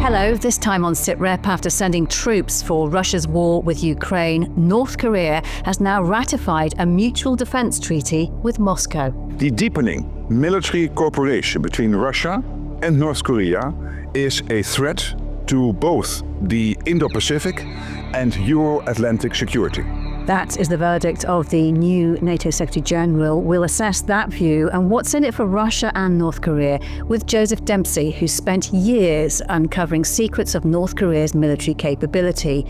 Hello, this time on Sitrep, after sending troops for Russia's war with Ukraine, North Korea has now ratified a mutual defense treaty with Moscow. The deepening military cooperation between Russia and North Korea is a threat to both the Indo-Pacific and Euro-Atlantic security. That is the verdict of the new NATO Secretary General. We'll assess that view and what's in it for Russia and North Korea with Joseph Dempsey, who spent years uncovering secrets of North Korea's military capability.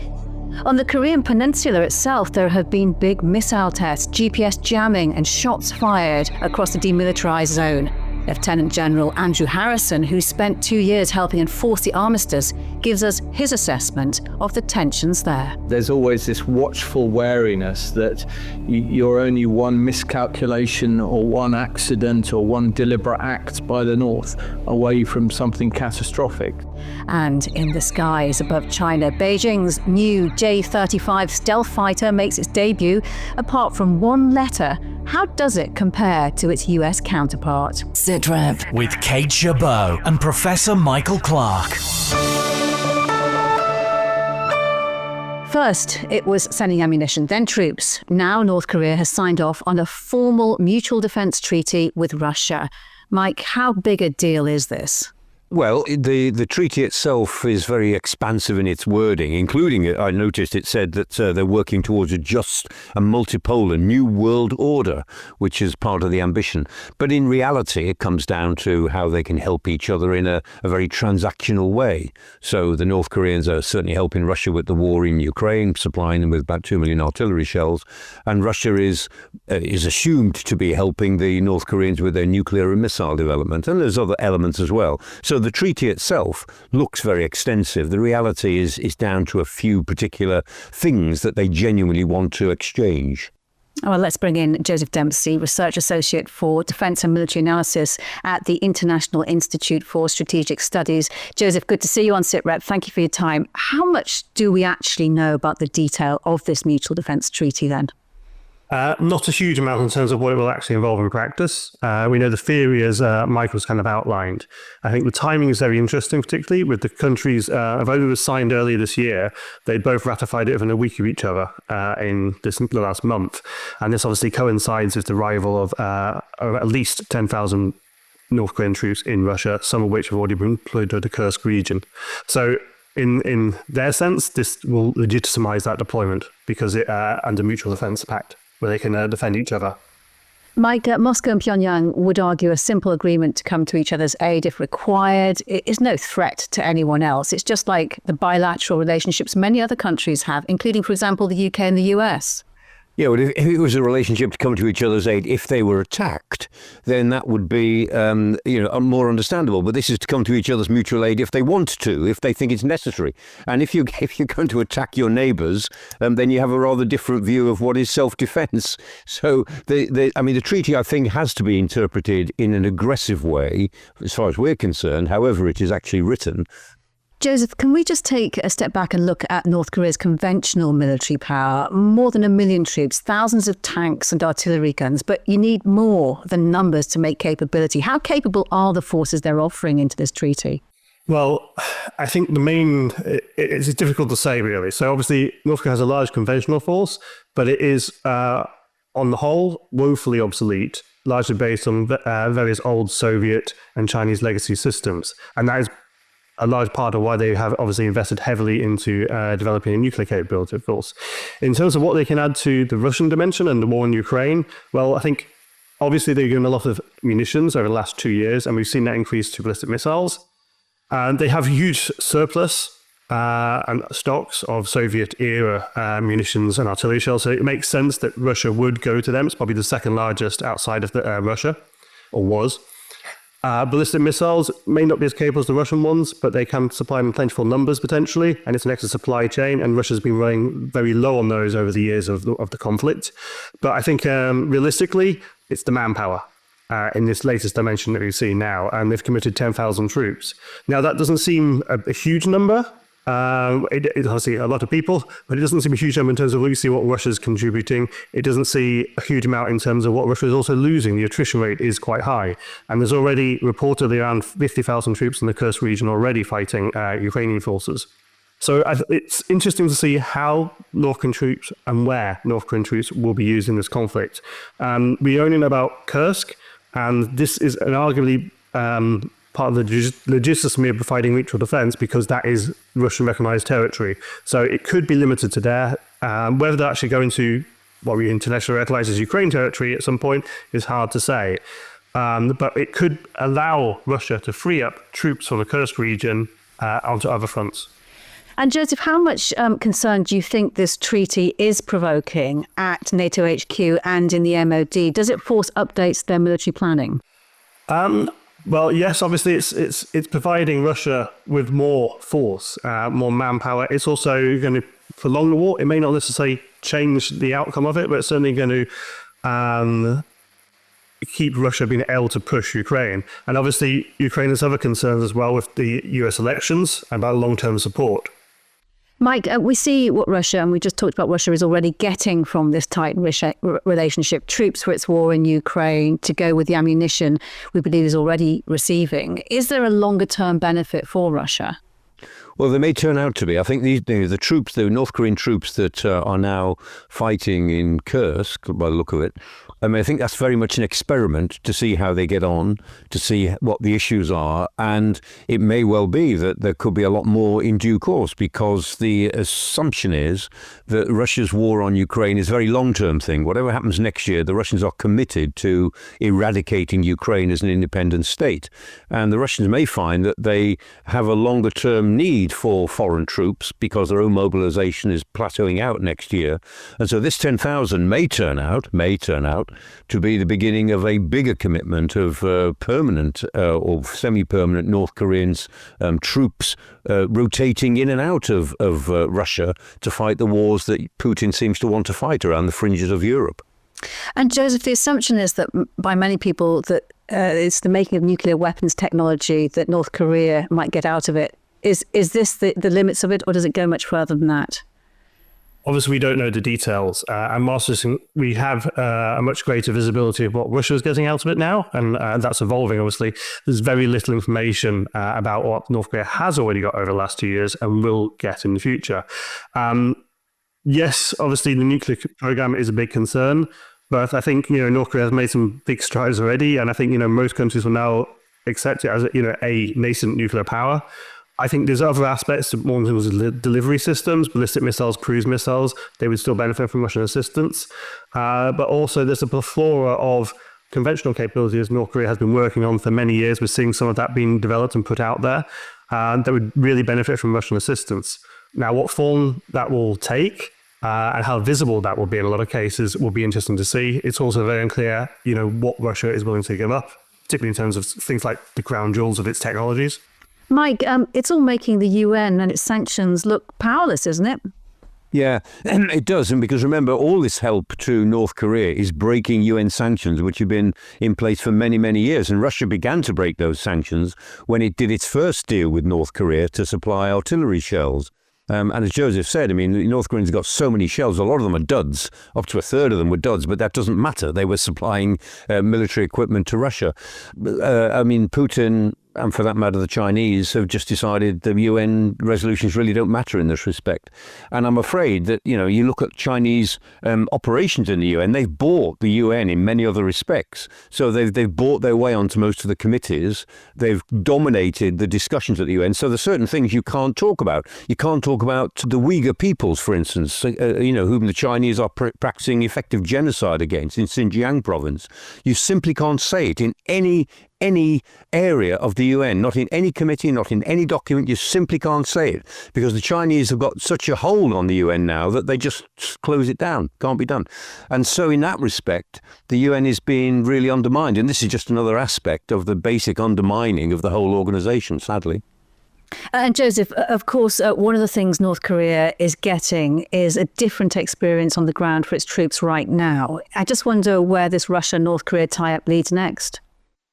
On the Korean peninsula itself, there have been big missile tests, GPS jamming and shots fired across the demilitarized zone. Lieutenant General Andrew Harrison, who spent 2 years helping enforce the armistice, gives us his assessment of the tensions there. There's always this watchful wariness that you're only one miscalculation or one accident or one deliberate act by the North away from something catastrophic. And in the skies above China, Beijing's new J-35 stealth fighter makes its debut. Apart from one letter, how does it compare to its US counterpart? Sitrep with Kate Chabot and Professor Michael Clark. First, it was sending ammunition, then troops. Now North Korea has signed off on a formal mutual defense treaty with Russia. Mike, how big a deal is this? Well, the treaty itself is very expansive in its wording, including, I noticed it said that they're working towards a just and multipolar new world order, which is part of the ambition. But in reality, it comes down to how they can help each other in a very transactional way. So the North Koreans are certainly helping Russia with the war in Ukraine, supplying them with about 2 million artillery shells. And Russia is assumed to be helping the North Koreans with their nuclear and missile development. And there's other elements as well. So the treaty itself looks very extensive. The reality is down to a few particular things that they genuinely want to exchange. Well, let's bring in Joseph Dempsey, Research Associate for Defence and Military Analysis at the International Institute for Strategic Studies. Joseph, good to see you on Sitrep. Thank you for your time. How much do we actually know about the detail of this mutual defence treaty then? Not a huge amount in terms of what it will actually involve in practice. We know the theory, as Michael's kind of outlined. I think the timing is very interesting, particularly with the countries, although it was signed earlier this year, they both ratified it within a week of each other in the last month. And this obviously coincides with the arrival of at least 10,000 North Korean troops in Russia, some of which have already been deployed to the Kursk region. So in their sense, this will legitimize that deployment because it under mutual defense pact, where they can defend each other. Mike, Moscow and Pyongyang would argue a simple agreement to come to each other's aid if required is no threat to anyone else. It's just like the bilateral relationships many other countries have, including, for example, the UK and the US. Yeah, well, if it was a relationship to come to each other's aid if they were attacked, then that would be, more understandable. But this is to come to each other's mutual aid if they want to, if they think it's necessary. And if you're going to attack your neighbours, then you have a rather different view of what is self-defence. So, the treaty, I think, has to be interpreted in an aggressive way, as far as we're concerned, however it is actually written. Joseph, can we just take a step back and look at North Korea's conventional military power? More than 1 million troops, thousands of tanks and artillery guns, but you need more than numbers to make capability. How capable are the forces they're offering into this treaty? Well, I think it's difficult to say, really. So obviously, North Korea has a large conventional force, but it is, on the whole, woefully obsolete, largely based on various old Soviet and Chinese legacy systems. And that is a large part of why they have obviously invested heavily into developing a nuclear capability, of course. In terms of what they can add to the Russian dimension and the war in Ukraine, well, I think obviously they've given a lot of munitions over the last 2 years, and we've seen that increase to ballistic missiles. And they have huge surplus and stocks of Soviet-era munitions and artillery shells, so it makes sense that Russia would go to them. It's probably the second largest outside of Russia, or was. Ballistic missiles may not be as capable as the Russian ones, but they can supply them in plentiful numbers potentially, and it's an extra supply chain, and Russia's been running very low on those over the years of the conflict. But I think realistically, it's the manpower in this latest dimension that we see now, and they've committed 10,000 troops. Now, that doesn't seem a huge number, It obviously a lot of people, but it doesn't seem a huge number in terms of we see what Russia's contributing. It doesn't see a huge amount in terms of what Russia is also losing. The attrition rate is quite high. And there's already reportedly around 50,000 troops in the Kursk region already fighting Ukrainian forces. So it's interesting to see how North Korean troops and where North Korean troops will be used in this conflict. We only know about Kursk, and this is an arguably part of the legitimacy of providing mutual defence because that is Russian recognised territory. So it could be limited to there. Whether they're actually going to what we internationally recognise as Ukraine territory at some point is hard to say. But it could allow Russia to free up troops from the Kursk region onto other fronts. And Joseph, how much concern do you think this treaty is provoking at NATO HQ and in the MOD? Does it force updates to their military planning? Well, yes, obviously it's providing Russia with more force, more manpower. It's also going to prolong the war. It may not necessarily change the outcome of it, but it's certainly going to keep Russia being able to push Ukraine. And obviously, Ukraine has other concerns as well with the US elections and about long-term support. Mike, we see what Russia, and we just talked about Russia, is already getting from this tight relationship. Troops for its war in Ukraine to go with the ammunition we believe is already receiving. Is there a longer term benefit for Russia? Well, there may turn out to be. I think the troops, the North Korean troops that are now fighting in Kursk, by the look of it, I think that's very much an experiment to see how they get on, to see what the issues are. And it may well be that there could be a lot more in due course, because the assumption is that Russia's war on Ukraine is a very long-term thing. Whatever happens next year, the Russians are committed to eradicating Ukraine as an independent state. And the Russians may find that they have a longer-term need for foreign troops because their own mobilization is plateauing out next year. And so this 10,000 may turn out to be the beginning of a bigger commitment of permanent or semi-permanent North Koreans troops rotating in and out of Russia to fight the wars that Putin seems to want to fight around the fringes of Europe. And Joseph, the assumption is that by many people that it's the making of nuclear weapons technology that North Korea might get out of it. Is this the limits of it, or does it go much further than that? Obviously, we don't know the details. And we have a much greater visibility of what Russia is getting out of it now, and that's evolving, obviously. There's very little information about what North Korea has already got over the last 2 years and will get in the future. Yes, obviously, the nuclear program is a big concern, but I think North Korea has made some big strides already, and I think most countries will now accept it as a nascent nuclear power. I think there's other aspects, more in terms of delivery systems, ballistic missiles, cruise missiles. They would still benefit from Russian assistance. But also there's a plethora of conventional capabilities North Korea has been working on for many years. We're seeing some of that being developed and put out there. That would really benefit from Russian assistance. Now, what form that will take and how visible that will be in a lot of cases will be interesting to see. It's also very unclear, what Russia is willing to give up, particularly in terms of things like the crown jewels of its technologies. Mike, it's all making the UN and its sanctions look powerless, isn't it? Yeah, it does. And because remember, all this help to North Korea is breaking UN sanctions, which have been in place for many, many years. And Russia began to break those sanctions when it did its first deal with North Korea to supply artillery shells. And as Joseph said, the North Koreans got so many shells, a lot of them are duds, up to a third of them were duds, but that doesn't matter. They were supplying military equipment to Russia. Putin, and for that matter, the Chinese, have just decided the UN resolutions really don't matter in this respect. And I'm afraid that, you look at Chinese operations in the UN, they've bought the UN in many other respects. So they've bought their way onto most of the committees. They've dominated the discussions at the UN. So there's certain things you can't talk about. You can't talk about the Uyghur peoples, for instance, whom the Chinese are practicing effective genocide against in Xinjiang province. You simply can't say it in any area of the UN, not in any committee, not in any document. You simply can't say it because the Chinese have got such a hold on the UN now that they just close it down. Can't be done. And so in that respect, the UN is being really undermined. And this is just another aspect of the basic undermining of the whole organization, sadly. And Joseph, of course, one of the things North Korea is getting is a different experience on the ground for its troops right now. I just wonder where this Russia-North Korea tie-up leads next.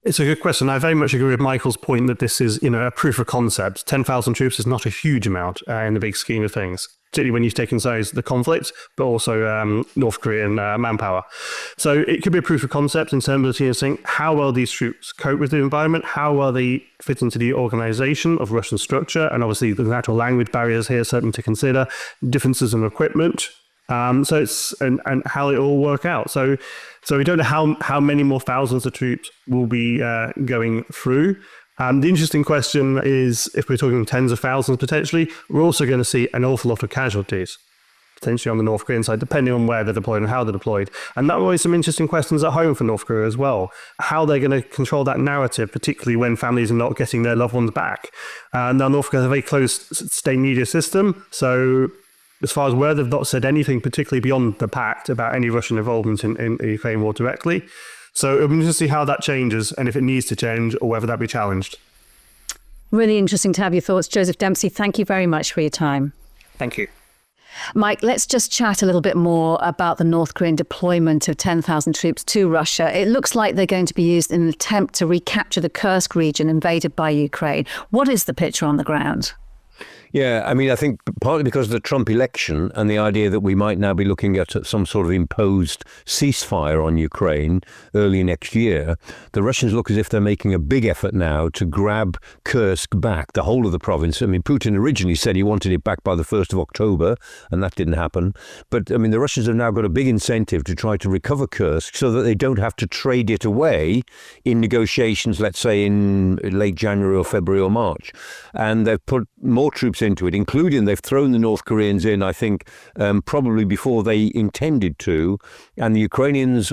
It's a good question. I very much agree with Michael's point that this is, a proof of concept. 10,000 troops is not a huge amount in the big scheme of things, particularly when you take in size the conflict, but also North Korean manpower. So it could be a proof of concept in terms of seeing how well these troops cope with the environment, how well they fit into the organization of Russian structure, and obviously the natural language barriers here certainly to consider, differences in equipment. So it's and how it all work out. So we don't know how many more thousands of troops will be going through. The interesting question is, if we're talking tens of thousands potentially, we're also going to see an awful lot of casualties, potentially on the North Korean side, depending on where they're deployed and how they're deployed. And that will raise some interesting questions at home for North Korea as well. How they're going to control that narrative, particularly when families are not getting their loved ones back. Now, North Korea has a very closed state media system, so as far as where they've not said anything particularly beyond the pact about any Russian involvement in the Ukraine war directly. So it'll be interesting to see how that changes and if it needs to change or whether that be challenged. Really interesting to have your thoughts. Joseph Dempsey, thank you very much for your time. Thank you. Mike, let's just chat a little bit more about the North Korean deployment of 10,000 troops to Russia. It looks like they're going to be used in an attempt to recapture the Kursk region invaded by Ukraine. What is the picture on the ground? Yeah, I mean, I think partly because of the Trump election and the idea that we might now be looking at some sort of imposed ceasefire on Ukraine early next year, the Russians look as if they're making a big effort now to grab Kursk back, the whole of the province. I mean, Putin originally said he wanted it back by the 1st of October, and that didn't happen. But, I mean, the Russians have now got a big incentive to try to recover Kursk so that they don't have to trade it away in negotiations, let's say, in late January or February or March. And they've put more troops into it, including they've thrown the North Koreans in, I think, probably before they intended to. And the Ukrainians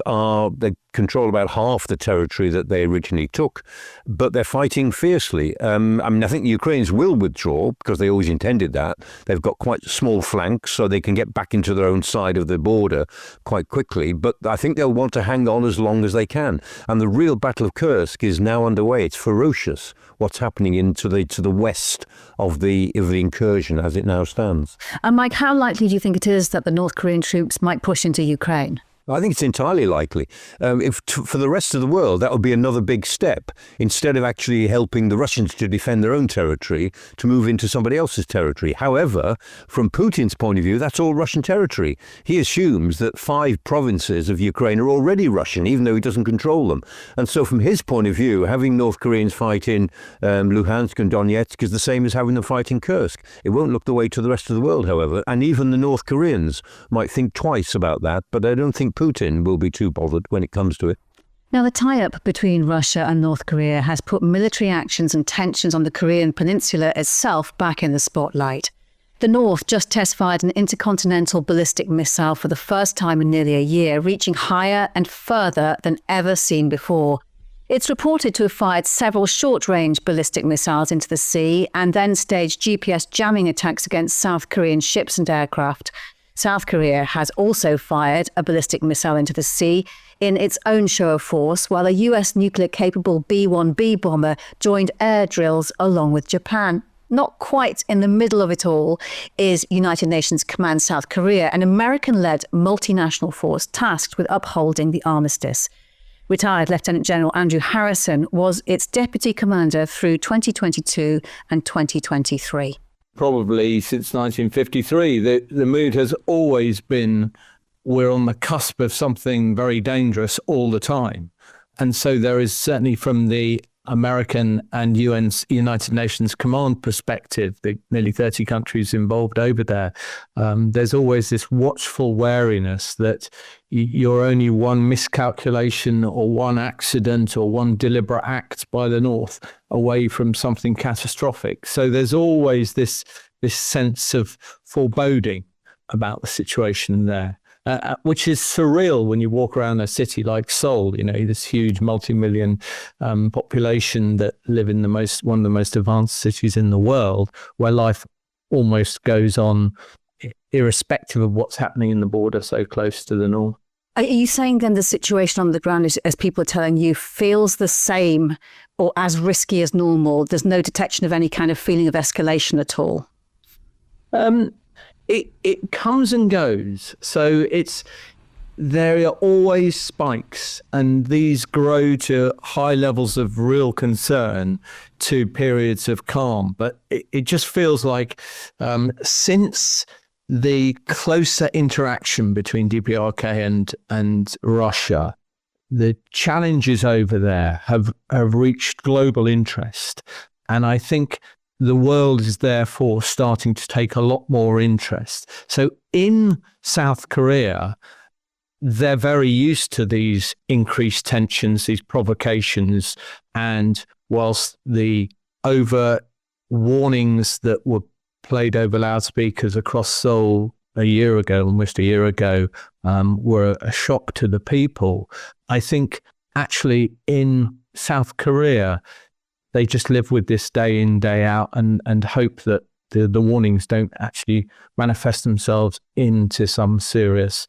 they control about half the territory that they originally took, but they're fighting fiercely. I mean, I think the Ukrainians will withdraw because they always intended that. They've got quite small flanks, so they can get back into their own side of the border quite quickly. But I think they'll want to hang on as long as they can. And the real Battle of Kursk is now underway. It's ferocious what's happening to the west of the incursion as it now stands. And Mike, how likely do you think it is that the North Korean troops might push into Ukraine? I think it's entirely likely. For the rest of the world, that would be another big step. Instead of actually helping the Russians to defend their own territory, to move into somebody else's territory. However, from Putin's point of view, that's all Russian territory. He assumes that 5 provinces of Ukraine are already Russian, even though he doesn't control them. And so from his point of view, having North Koreans fight in Luhansk and Donetsk is the same as having them fight in Kursk. It won't look the way to the rest of the world, however. And even the North Koreans might think twice about that, but I don't think Putin will be too bothered when it comes to it. Now, the tie-up between Russia and North Korea has put military actions and tensions on the Korean peninsula itself back in the spotlight. The North just test-fired an intercontinental ballistic missile for the first time in nearly a year, reaching higher and further than ever seen before. It's reported to have fired several short-range ballistic missiles into the sea and then staged GPS jamming attacks against South Korean ships and aircraft. South Korea has also fired a ballistic missile into the sea in its own show of force, while a US nuclear-capable B-1B bomber joined air drills along with Japan. Not quite in the middle of it all is United Nations Command South Korea, an American-led multinational force tasked with upholding the armistice. Retired Lieutenant General Andrew Harrison was its deputy commander through 2022 and 2023. Probably since 1953, the mood has always been we're on the cusp of something very dangerous all the time. And so there is certainly from the American and United Nations command perspective, the nearly 30 countries involved over there, there's always this watchful wariness that you're only one miscalculation or one accident or one deliberate act by the North away from something catastrophic. So there's always this sense of foreboding about the situation there. Which is surreal when you walk around a city like Seoul, this huge multi-million population that live in one of the most advanced cities in the world, where life almost goes on irrespective of what's happening in the border so close to the north. Are you saying then the situation on the ground, as people are telling you, feels the same or as risky as normal? There's no detection of any kind of feeling of escalation at all? It comes and goes. So there are always spikes, and these grow to high levels of real concern to periods of calm. But it just feels like since the closer interaction between DPRK and Russia, the challenges over there have reached global interest. And I think the world is therefore starting to take a lot more interest. So in South Korea, they're very used to these increased tensions, these provocations. And whilst the overt warnings that were played over loudspeakers across Seoul almost a year ago, were a shock to the people, I think actually in South Korea, they just live with this day in, day out, and hope that the warnings don't actually manifest themselves into some serious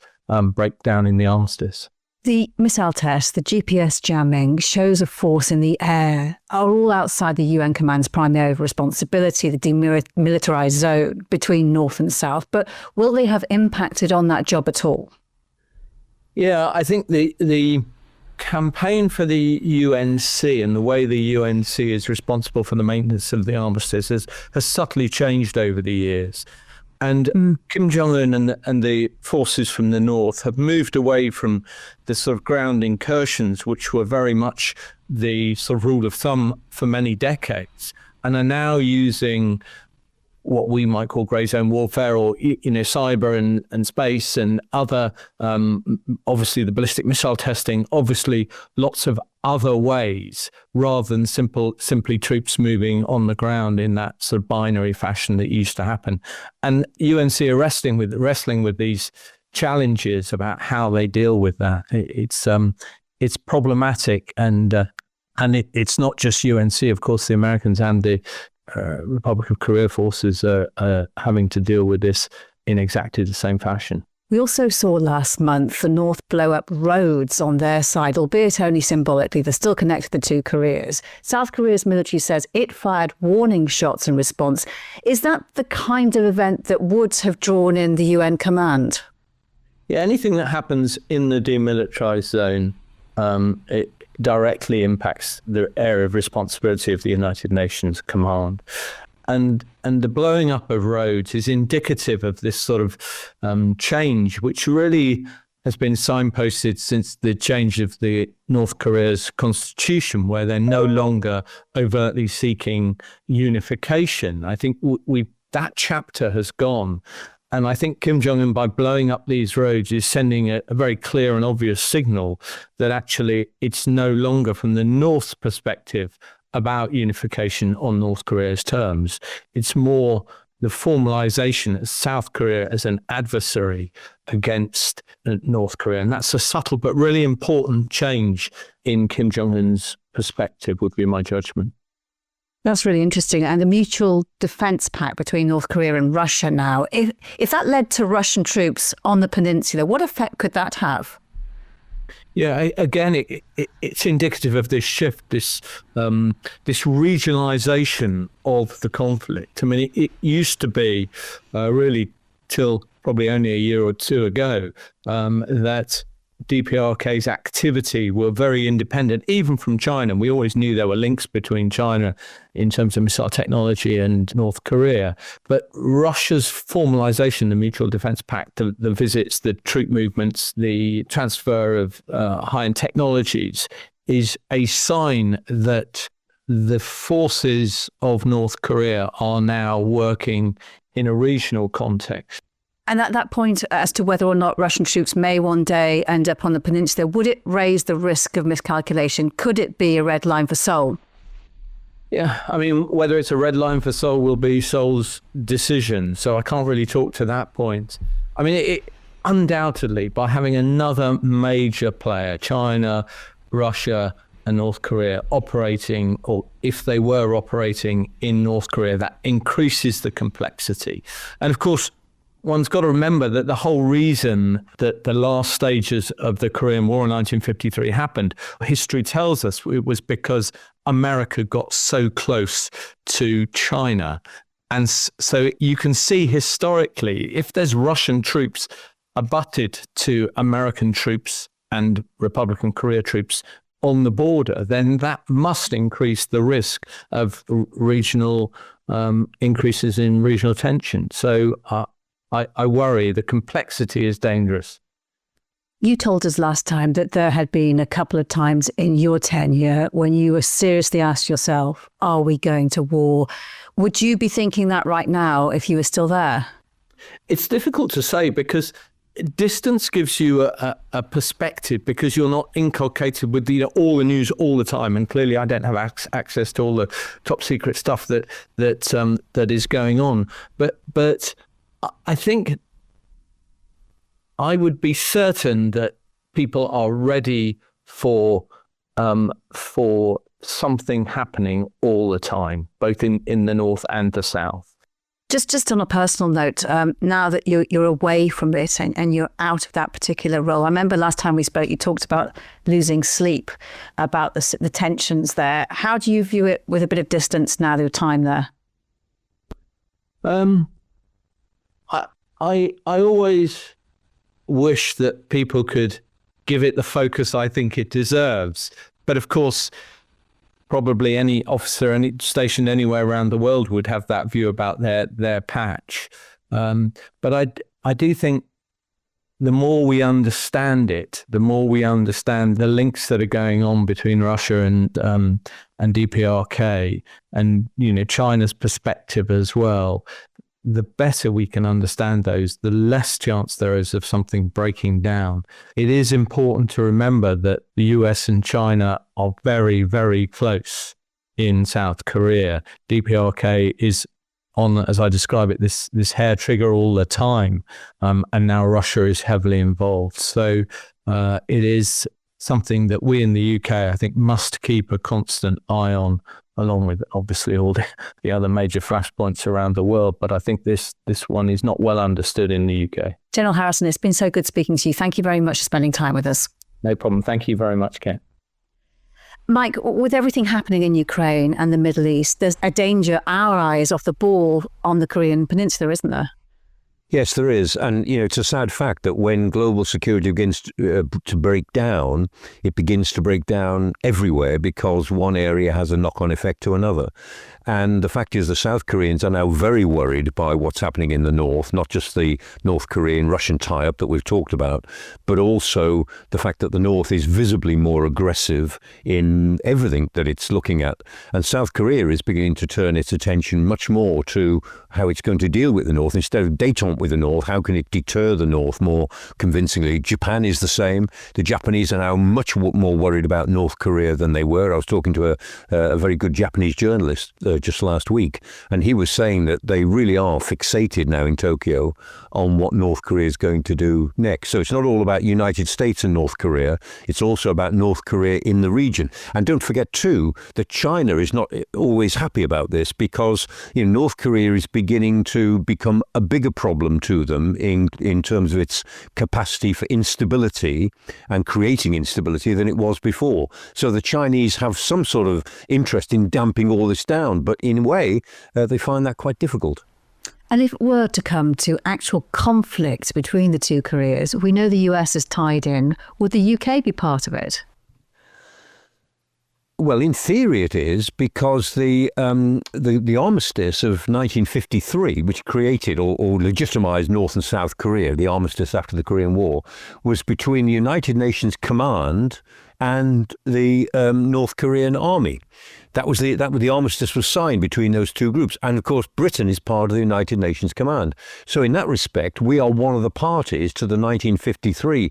breakdown in the armistice. The missile test, the GPS jamming, shows of force in the air are all outside the UN command's primary area of responsibility, the demilitarized zone between North and South. But will they have impacted on that job at all? Yeah, I think the campaign for the UNC and the way the UNC is responsible for the maintenance of the armistice has subtly changed over the years. And Kim Jong-un and the forces from the north have moved away from the sort of ground incursions, which were very much the sort of rule of thumb for many decades, and are now using what we might call grey zone warfare, or cyber and space and other, obviously the ballistic missile testing, obviously lots of other ways, rather than simply troops moving on the ground in that sort of binary fashion that used to happen. And UNC are wrestling with these challenges about how they deal with that. It's problematic, and it's not just UNC. Of course, the Americans and the Republic of Korea forces are having to deal with this in exactly the same fashion. We also saw last month the North blow up roads on their side, albeit only symbolically. They're still connected, the two Koreas. South Korea's military says it fired warning shots in response. Is that the kind of event that would have drawn in the UN command? Yeah, anything that happens in the demilitarized zone, it directly impacts the area of responsibility of the United Nations command. And the blowing up of roads is indicative of this sort of change, which really has been signposted since the change of the North Korea's constitution, where they're no longer overtly seeking unification. I think that chapter has gone. And I think Kim Jong-un, by blowing up these roads, is sending a very clear and obvious signal that actually it's no longer, from the North's perspective, about unification on North Korea's terms. It's more the formalization of South Korea as an adversary against North Korea. And that's a subtle but really important change in Kim Jong-un's perspective, would be my judgment. That's really interesting. And the mutual defense pact between North Korea and Russia now, if that led to Russian troops on the peninsula, what effect could that have? Yeah, again, it's indicative of this shift, this regionalization of the conflict. I mean, it used to be really till probably only a year or two ago that DPRK's activity were very independent, even from China. We always knew there were links between China in terms of missile technology and North Korea. But Russia's formalization, the Mutual Defense Pact, the visits, the troop movements, the transfer of high-end technologies is a sign that the forces of North Korea are now working in a regional context. And at that point, as to whether or not Russian troops may one day end up on the peninsula, would it raise the risk of miscalculation? Could it be a red line for Seoul? Yeah, I mean, whether it's a red line for Seoul will be Seoul's decision. So I can't really talk to that point. I mean, undoubtedly, by having another major player, China, Russia, and North Korea operating, or if they were operating in North Korea, that increases the complexity. And of course, one's got to remember that the whole reason that the last stages of the Korean War in 1953 happened, history tells us it was because America got so close to China. And so you can see historically, if there's Russian troops abutted to American troops and Republican Korea troops on the border, then that must increase the risk of regional increases in regional tension. So I worry the complexity is dangerous. You told us last time that there had been a couple of times in your tenure when you were seriously asked yourself, are we going to war? Would you be thinking that right now if you were still there? It's difficult to say because distance gives you a perspective, because you're not inculcated with all the news all the time. And clearly I don't have access to all the top secret stuff that is going on. But I think I would be certain that people are ready for something happening all the time, both in the north and the south. Just on a personal note, now that you're away from it and you're out of that particular role, I remember last time we spoke, you talked about losing sleep, about the tensions there. How do you view it with a bit of distance now, your time there? I always wish that people could give it the focus I think it deserves. But of course, probably any officer stationed anywhere around the world would have that view about their patch. But I do think the more we understand it, the more we understand the links that are going on between Russia and DPRK and China's perspective as well, the better we can understand those, the less chance there is of something breaking down. It is important to remember that the US and China are very, very close in South Korea. DPRK is on, as I describe it, this hair trigger all the time. And now Russia is heavily involved. So it is something that we in the UK, I think, must keep a constant eye on, along with obviously all the other major flashpoints around the world. But I think this one is not well understood in the UK. General Harrison, it's been so good speaking to you. Thank you very much for spending time with us. No problem. Thank you very much, Kate. Mike, with everything happening in Ukraine and the Middle East, there's a danger our eye is off the ball on the Korean peninsula, isn't there? Yes, there is. And, it's a sad fact that when global security begins to break down, it begins to break down everywhere because one area has a knock-on effect to another. And the fact is the South Koreans are now very worried by what's happening in the north, not just the North Korean-Russian tie-up that we've talked about, but also the fact that the north is visibly more aggressive in everything that it's looking at. And South Korea is beginning to turn its attention much more to how it's going to deal with the north. Instead of détente with the north, how can it deter the north more convincingly? Japan is the same. The Japanese are now much more worried about North Korea than they were. I was talking to a very good Japanese journalist just last week, and he was saying that they really are fixated now in Tokyo on what North Korea is going to do next. So it's not all about United States and North Korea. It's also about North Korea in the region. And don't forget too that China is not always happy about this, because North Korea is beginning to become a bigger problem to them in terms of its capacity for instability and creating instability than it was before. So the Chinese have some sort of interest in damping all this down, but in a way they find that quite difficult. And if it were to come to actual conflict between the two Koreas, we know the US is tied in. Would the UK be part of it? Well, in theory it is, because the armistice of 1953, which created or legitimized North and South Korea, the armistice after the Korean War, was between the United Nations Command and the North Korean Army. The armistice was signed between those two groups. And of course, Britain is part of the United Nations Command. So in that respect, we are one of the parties to the 1953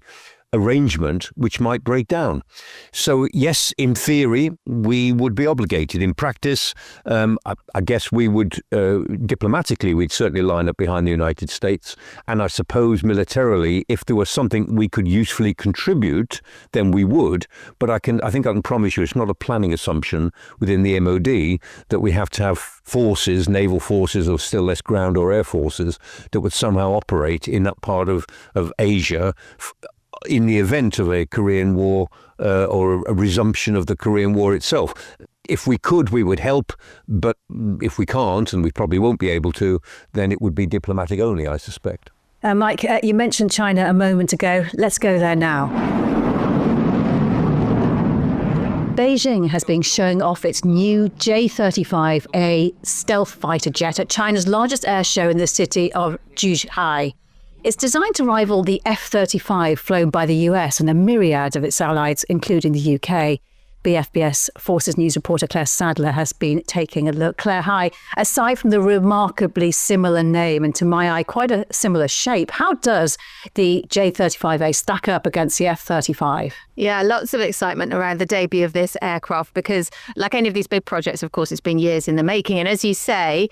arrangement, which might break down. So yes, in theory, we would be obligated. In practice, I guess we would, diplomatically, we'd certainly line up behind the United States. And I suppose militarily, if there was something we could usefully contribute, then we would. But I think I can promise you, it's not a planning assumption within the MOD that we have to have forces, naval forces, or still less ground or air forces, that would somehow operate in that part of Asia in the event of a Korean War or a resumption of the Korean War itself. If we could, we would help, but if we can't, and we probably won't be able to, then it would be diplomatic only, I suspect. Mike, you mentioned China a moment ago. Let's go there now. Beijing has been showing off its new J-35A stealth fighter jet at China's largest air show in the city of Zhuhai. It's designed to rival the F-35 flown by the US and a myriad of its allies, including the UK. BFBS Forces News reporter Claire Sadler has been taking a look. Claire, hi. Aside from the remarkably similar name and to my eye quite a similar shape, how does the J-35A stack up against the F-35? Yeah, lots of excitement around the debut of this aircraft because, like any of these big projects, of course, it's been years in the making. And as you say,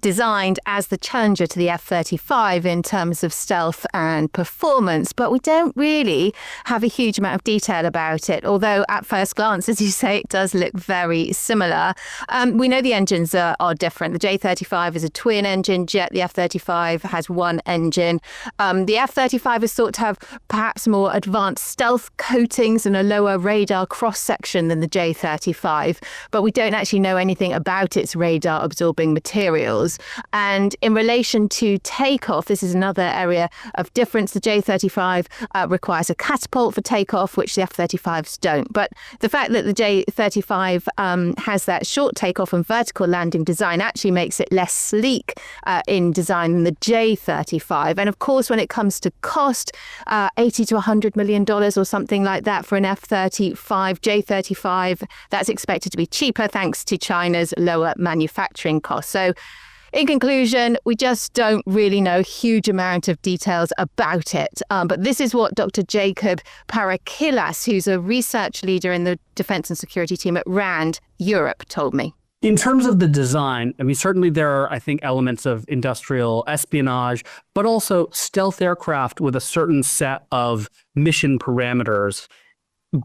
designed as the challenger to the F-35 in terms of stealth and performance. But we don't really have a huge amount of detail about it, although at first glance, as you say, it does look very similar. We know the engines are different. The J-35 is a twin engine jet. The F-35 has one engine. The F-35 is thought to have perhaps more advanced stealth coatings and a lower radar cross-section than the J-35, but we don't actually know anything about its radar-absorbing materials. And in relation to takeoff, this is another area of difference. The J-35 requires a catapult for takeoff, which the F-35s don't. But the fact that the J-35 has that short takeoff and vertical landing design actually makes it less sleek in design than the J-35. And of course, when it comes to cost, $80 to $100 million or something like that for an F-35, J-35, that's expected to be cheaper thanks to China's lower manufacturing costs. So in conclusion, we just don't really know a huge amount of details about it. But this is what Dr. Jacob Parakilas, who's a research leader in the Defense and Security team at RAND Europe, told me. In terms of the design, I mean, certainly there are, I think, elements of industrial espionage, but also stealth aircraft with a certain set of mission parameters,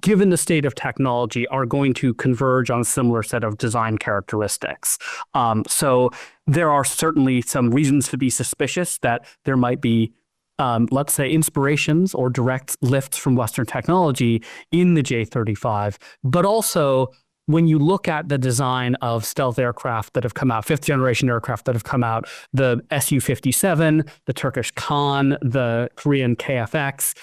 given the state of technology, are going to converge on a similar set of design characteristics. So there are certainly some reasons to be suspicious that there might be, let's say, inspirations or direct lifts from Western technology in the J-35, but also when you look at the design of stealth aircraft that have come out, fifth generation aircraft that have come out, the Su-57, the Turkish Khan, the Korean KFX,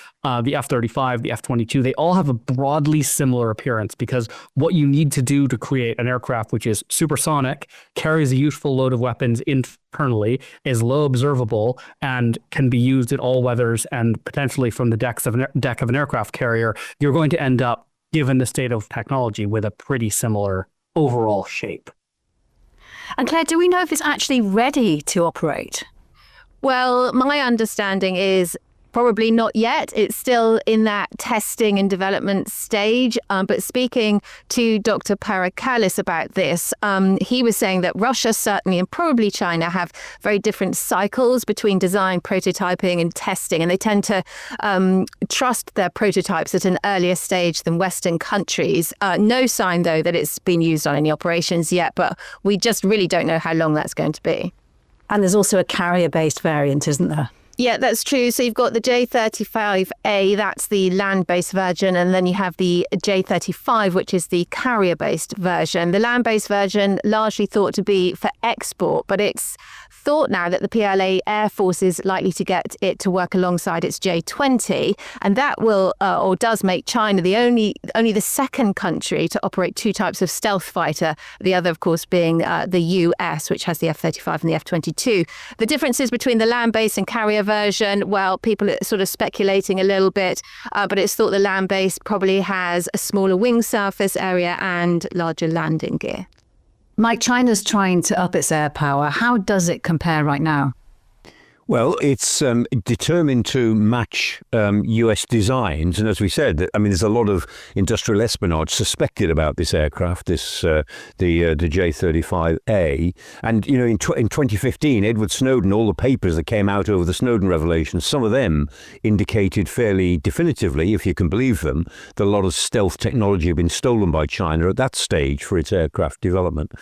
the F-35, the F-22, they all have a broadly similar appearance because what you need to do to create an aircraft which is supersonic, carries a useful load of weapons internally, is low observable, and can be used at all weathers and potentially from the deck of an aircraft carrier, you're going to end up, given the state of technology, with a pretty similar overall shape. And Claire, do we know if it's actually ready to operate? Well, my understanding is probably not yet. It's still in that testing and development stage. But speaking to Dr. Parakalis about this, he was saying that Russia certainly and probably China have very different cycles between design, prototyping and testing. And they tend to trust their prototypes at an earlier stage than Western countries. No sign, though, that it's been used on any operations yet, but we just really don't know how long that's going to be. And there's also a carrier-based variant, isn't there? Yeah, that's true. So you've got the J-35A, that's the land-based version, and then you have the J-35, which is the carrier-based version. The land-based version largely thought to be for export, but it's thought now that the PLA Air Force is likely to get it to work alongside its J-20, and that will or does make China the only the second country to operate two types of stealth fighter, the other, of course, being the US, which has the F-35 and the F-22. The differences between the land-based and carrier version, well, people are sort of speculating a little bit, but it's thought the land-based probably has a smaller wing surface area and larger landing gear. Mike, China's trying to up its air power. How does it compare right now? Well, it's determined to match US designs. And as we said, I mean, there's a lot of industrial espionage suspected about this aircraft, the J-35A. And, you know, in 2015, Edward Snowden, all the papers that came out over the Snowden revelations, some of them indicated fairly definitively, if you can believe them, that a lot of stealth technology had been stolen by China at that stage for its aircraft development.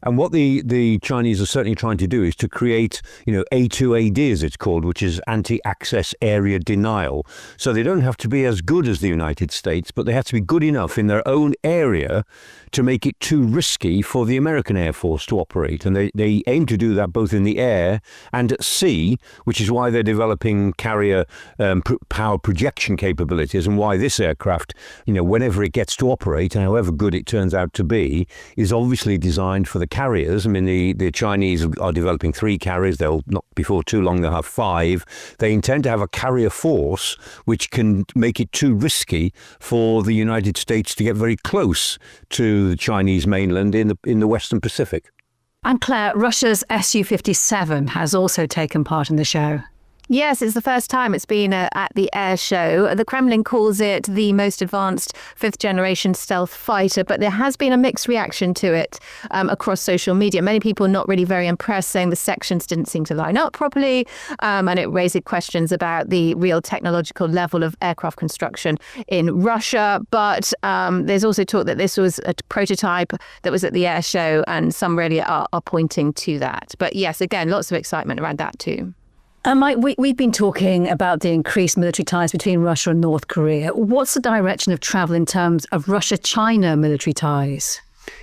And what the Chinese are certainly trying to do is to create, you know, A2AD, as it's called, which is anti-access area denial. So they don't have to be as good as the United States, but they have to be good enough in their own area to make it too risky for the American Air Force to operate. And they aim to do that both in the air and at sea, which is why they're developing carrier power projection capabilities, and why this aircraft, whenever it gets to operate, and however good it turns out to be, is obviously designed for the carriers. I mean, the Chinese are developing 3 carriers. They'll not before too long they'll have 5. They intend to have a carrier force which can make it too risky for the United States to get very close to the Chinese mainland in the Western Pacific. And Claire, Russia's Su-57 has also taken part in the show. Yes, it's the first time it's been at the air show. The Kremlin calls it the most advanced 5th-generation stealth fighter, but there has been a mixed reaction to it across social media. Many people not really very impressed, saying the sections didn't seem to line up properly, and it raised questions about the real technological level of aircraft construction in Russia. But there's also talk that this was a prototype that was at the air show, and some really are pointing to that. But yes, again, lots of excitement around that too. Mike, we've been talking about the increased military ties between Russia and North Korea. What's the direction of travel in terms of Russia-China military ties?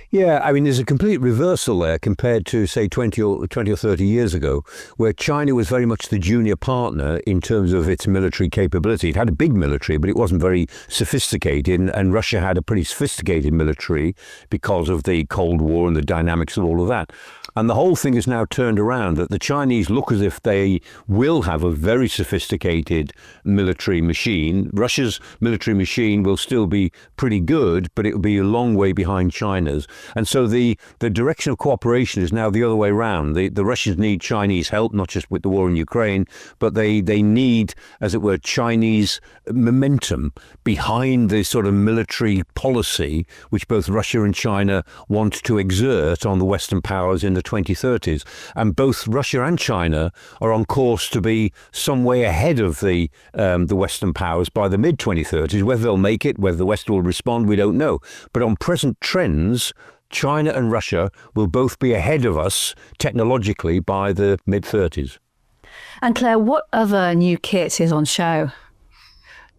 Yeah, I mean, there's a complete reversal there compared to, say, 20 or 30 years ago, where China was very much the junior partner in terms of its military capability. It had a big military, but it wasn't very sophisticated, and Russia had a pretty sophisticated military because of the Cold War and the dynamics of all of that. And the whole thing is now turned around, that the Chinese look as if they will have a very sophisticated military machine. Russia's military machine will still be pretty good, but it will be a long way behind China's. And so the direction of cooperation is now the other way around. The Russians need Chinese help, not just with the war in Ukraine, but they need, as it were, Chinese momentum behind the sort of military policy which both Russia and China want to exert on the Western powers in the 2030s. And both Russia and China are on course to be some way ahead of the Western powers by the mid-2030s. Whether they'll make it, whether the West will respond, we don't know. But on present trends, China and Russia will both be ahead of us technologically by the mid-30s. And Claire, what other new kit is on show?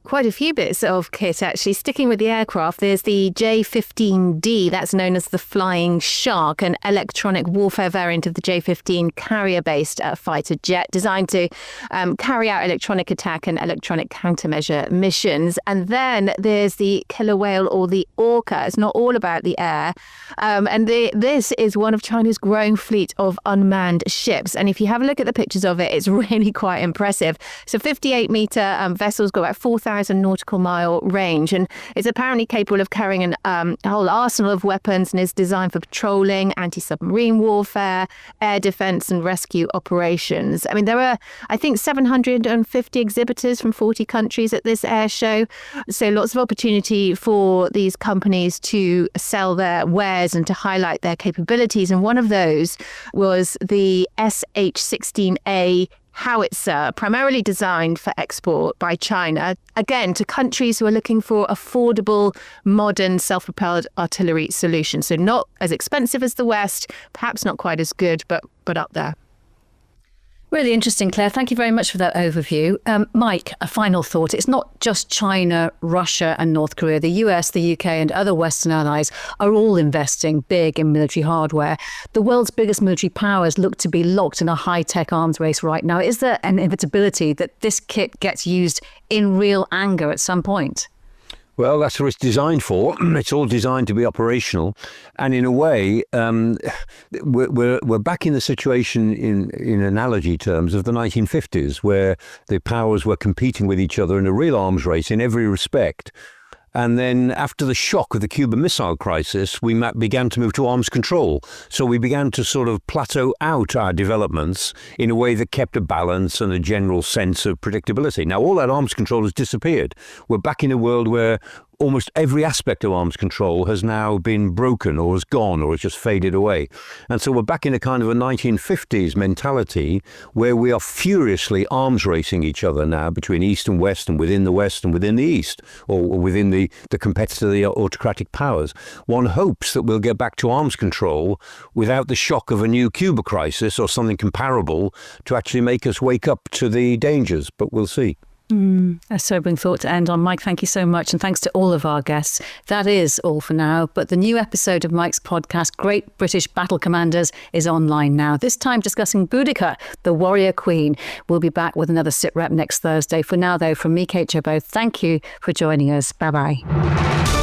Quite a few bits of kit, actually. Sticking with the aircraft, there's the J-15D, that's known as the Flying Shark, an electronic warfare variant of the J-15 carrier-based fighter jet designed to carry out electronic attack and electronic countermeasure missions. And then there's the killer whale, or the Orca. It's not all about the air. This is one of China's growing fleet of unmanned ships. And if you have a look at the pictures of it, it's really quite impressive. So 58-metre vessels got about 4,000 nautical mile range, and it's apparently capable of carrying a whole arsenal of weapons, and is designed for patrolling, anti-submarine warfare, air defence and rescue operations. I mean, there are, I think, 750 exhibitors from 40 countries at this air show, so lots of opportunity for these companies to sell their wares and to highlight their capabilities. And one of those was the SH-16A howitzer, primarily designed for export by China, again, to countries who are looking for affordable, modern, self-propelled artillery solutions. So not as expensive as the West, perhaps not quite as good, but up there. Really interesting, Claire. Thank you very much for that overview. Mike, a final thought. It's not just China, Russia and North Korea. The US, the UK and other Western allies are all investing big in military hardware. The world's biggest military powers look to be locked in a high-tech arms race right now. Is there an inevitability that this kit gets used in real anger at some point? Well, that's what it's designed for. It's all designed to be operational. And in a way, we're back in the situation in analogy terms of the 1950s, where the powers were competing with each other in a real arms race in every respect. And then after the shock of the Cuban Missile Crisis, we began to move to arms control. So we began to sort of plateau out our developments in a way that kept a balance and a general sense of predictability. Now, all that arms control has disappeared. We're back in a world where almost every aspect of arms control has now been broken or has gone or has just faded away. And so we're back in a kind of a 1950s mentality where we are furiously arms racing each other now between East and West and within the West and within the East, or within the competitor, the autocratic powers. One hopes that we'll get back to arms control without the shock of a new Cuba crisis or something comparable to actually make us wake up to the dangers, but we'll see. A sobering thought to end on. Mike, thank you so much. And thanks to all of our guests. That is all for now. But the new episode of Mike's podcast, Great British Battle Commanders, is online now. This time discussing Boudica, the warrior queen. We'll be back with another Sitrep next Thursday. For now, though, from me, Kate Chabot, thank you for joining us. Bye-bye.